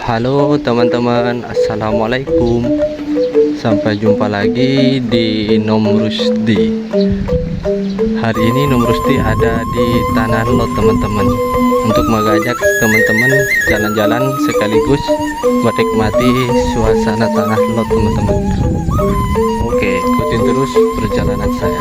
Halo teman-teman, assalamualaikum. Sampai jumpa lagi di Nom Rusdi. Hari ini Nom Rusdi ada di Tanah Lot teman-teman, untuk mengajak teman-teman jalan-jalan sekaligus menikmati suasana Tanah Lot teman-teman. Oke, ikutin terus perjalanan saya.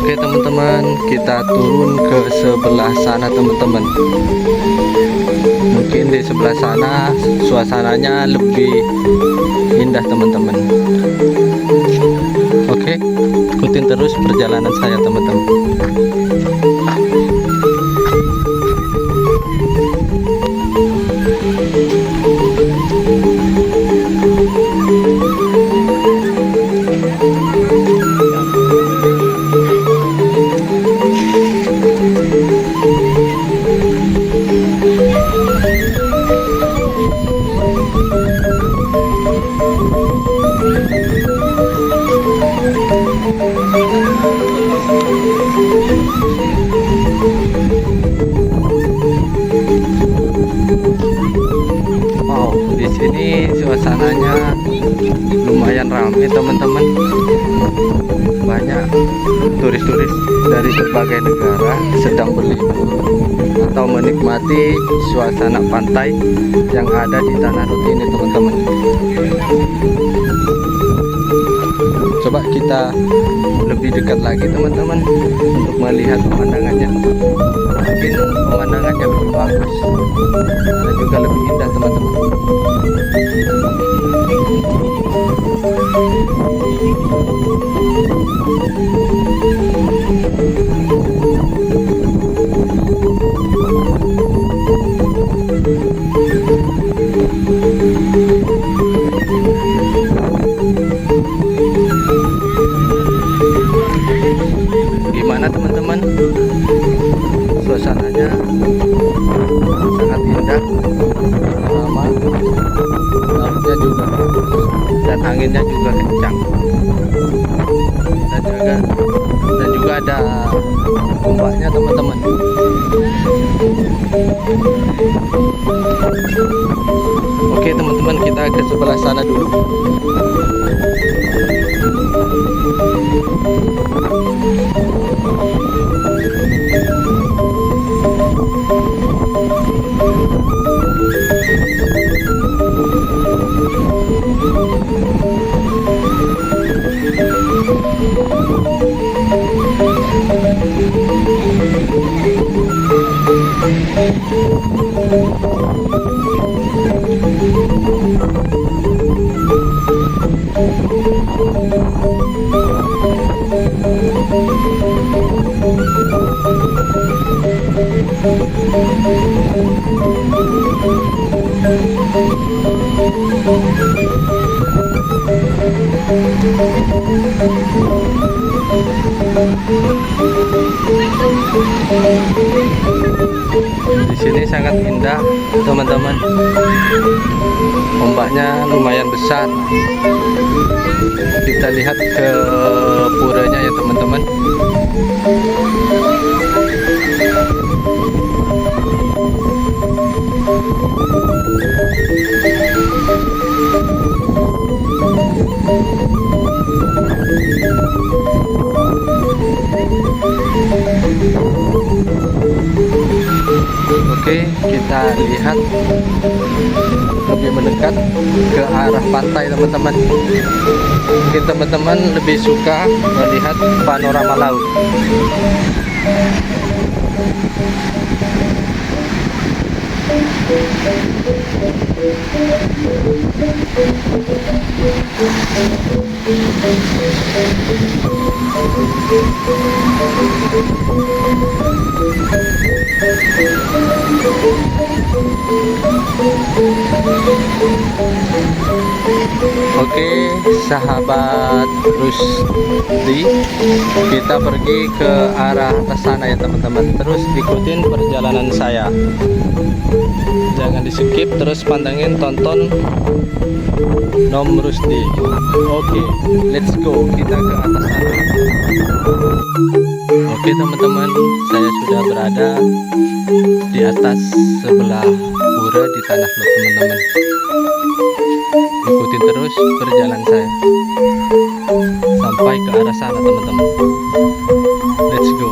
Oke teman-teman, kita turun ke sebelah sana teman-teman. Mungkin di sebelah sana suasananya lebih indah teman-teman. Oke, ikutin terus perjalanan saya teman-teman. Wow, di sini suasananya lumayan ramai teman-teman. Banyak turis-turis dari berbagai negara sedang berlibur atau menikmati suasana pantai yang ada di Tanah Lot ini teman-teman. Coba kita lebih dekat lagi teman-teman untuk melihat pemandangannya. Mungkin pemandangannya lebih bagus dan juga lebih indah teman-teman. Gimana teman-teman, suasananya sangat indah, lama, lautnya juga dan anginnya juga kencang, dan juga ada ombaknya teman-teman. Oke teman-teman, kita ke sebelah sana dulu. Di sini sangat indah, teman-teman. Ombaknya lumayan besar. Kita lihat ke puranya ya, teman-teman. Oke, kita lihat lebih mendekat ke arah pantai teman-teman. Mungkin teman-teman lebih suka melihat panorama laut. Oke, sahabat Rusdi, kita pergi ke arah atas sana ya teman-teman. Terus ikutin perjalanan saya, jangan di skip, terus pantengin, tonton Nom Rusdi. Oke, let's go, kita ke atas sana. Oke teman-teman, saya sudah berada di atas sebelah pura di Tanah Lot teman-teman. Ikutin terus perjalanan saya sampai ke arah sana teman-teman. Let's go.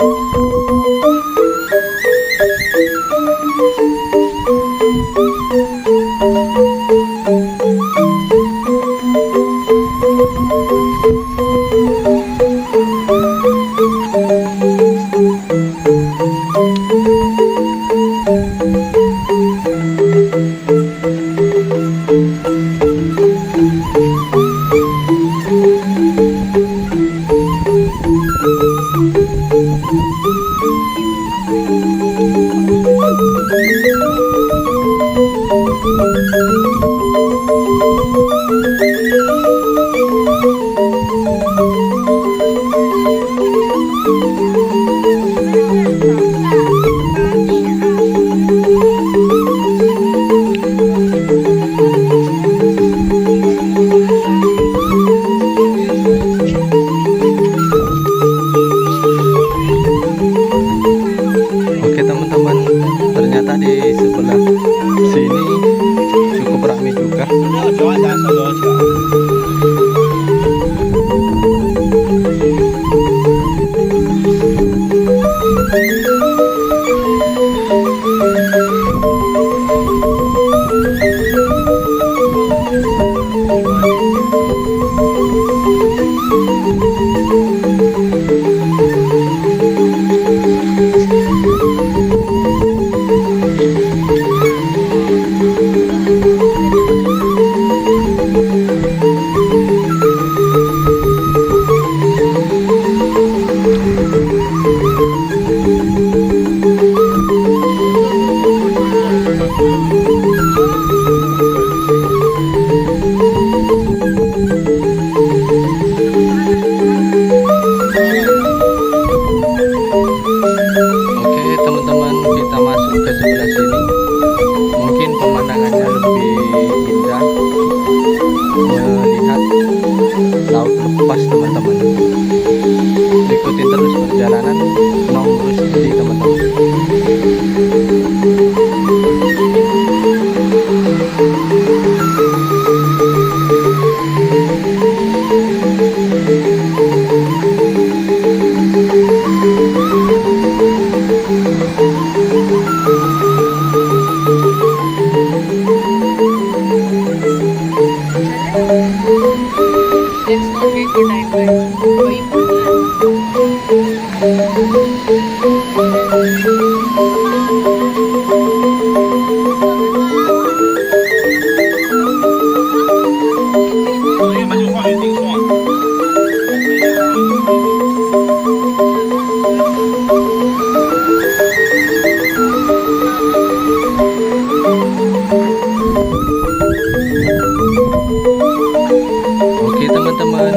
Oke teman-teman,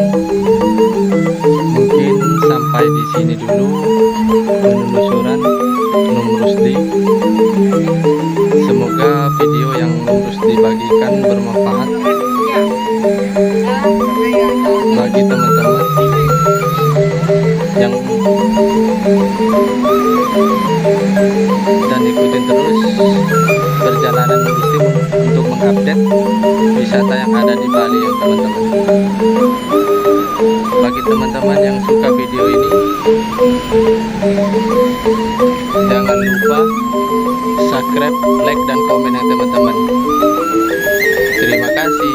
mungkin sampai di sini dulu penelusuran Nom Rusdi. Semoga video yang Nom Rusdi bagikan bermanfaat bagi teman-teman yang dan ikutin terus perjalanan maksimum untuk mengupdate wisata yang ada di Bali ya teman-teman. Bagi teman-teman yang suka video ini, jangan lupa subscribe, like, dan komen ya teman-teman. Terima kasih.